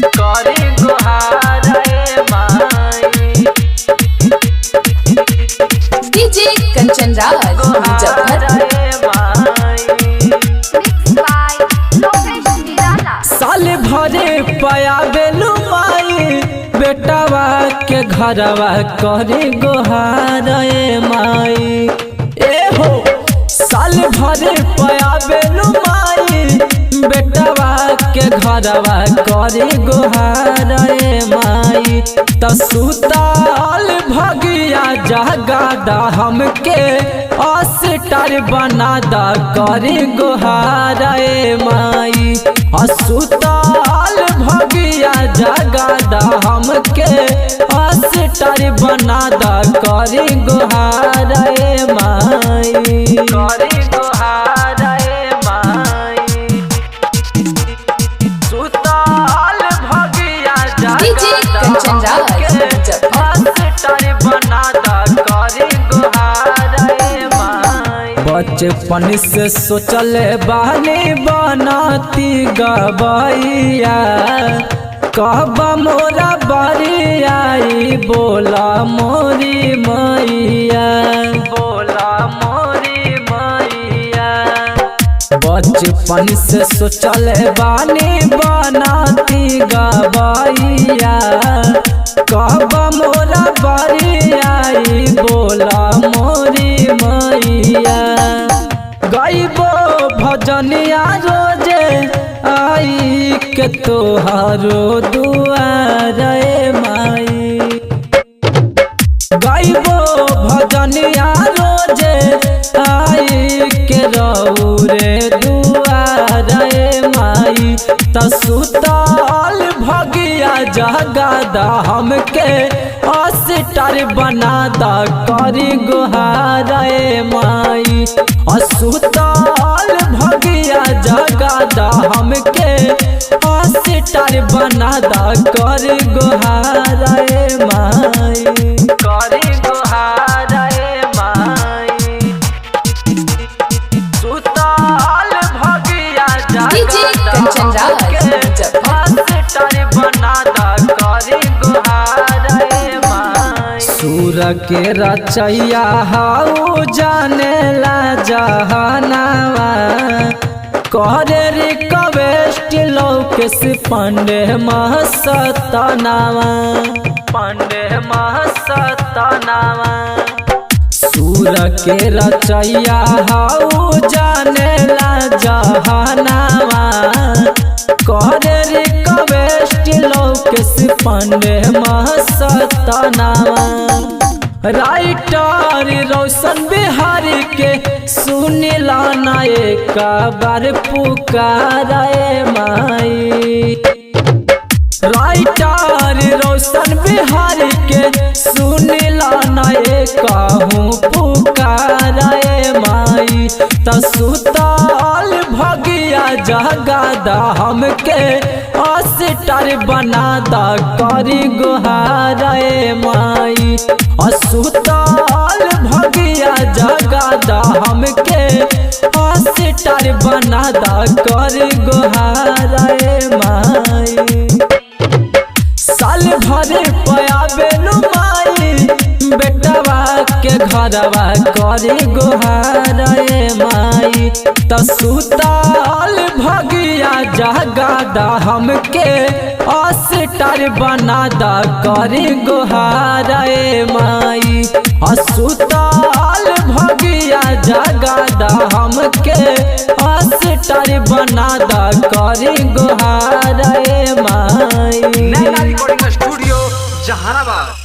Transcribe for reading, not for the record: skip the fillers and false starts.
करी गुहार रे माई। डीजे कंचन राज मुजफ्फरपुर। साल भरे पया बेलू माई बेटावा के घरवा करी गुहार रे माई। ए हो साल भरे पया बेलू माई बेटावा के घरवा करी गुहार रे माई। त सुताल भगिया जगादा हमके अस्टर बनादा करी गुहार रे माई। सुताल भगिया जगादा हमके अस्टर बनादा करी गुहार रे माई। करी गुहार रे माई। सुताल भगिया डीजे कंचन राज मुजफ्फरपुर। अस्टर बनादा करी गुहार रे माई। बचपन से सोचल बानी बनाती गबैया कब मोरा बरियाई बोला मोरी मैया। बोला मोरी मैया। बचपन से सोचल बानी बनाती गबैया कब मोरा बरियाई बोला मोरी मैया। गाइबो भजनिया रोजे आई के तोहारो दुआर रे माई। गाइबो भजनिया रोजे आई के रहू रे दुआर रे माई। त सुताल भगिया जगादा हमके अस्टर बनादा करी गुहार रे माई। सुताल भगिया जगादा हमके अस्टर बनादा करी गुहार रे माई। करी गुहार रे माई। सुताल भगिया डीजे कंचन राज मुजफ्फरपुर। अस्टर बनादा करी गुहार रे माई। सूर के रचैया हाउ जाने ला जहानावा करे रिक्वेस्ट लोकेश पांडे महसतनावा। पांडे महसतनावा। सूर के रचैया हाउ जाने ला जहानावा करे रिक्वेस्ट लोकेश पांडे महसतनावा। राइटर रोशन बिहारी के सुनिला ना एक बार पुकार रे माई। राइटर रोशन बिहारी के सुनिला ना एक पुकार रे माई। त सुताल भगिया जगादा हमके अस्टर बनादा करी गुहार रे माई। सुताल भगिया जगादा हमके अस्टर बनादा करी गुहार रे माई। साल भरे पया बेलू माई बेटावा के घरवा करी गुहार रे माई। त सुताल भगिया जगादा हमके अस्टर बनादा करी गुहार रे माई। सुताल भगिया जगादा हमके अस्टर बनादा करी गुहार रे माई। नैना रिकॉर्डिंग स्टूडियो जहानाबाद।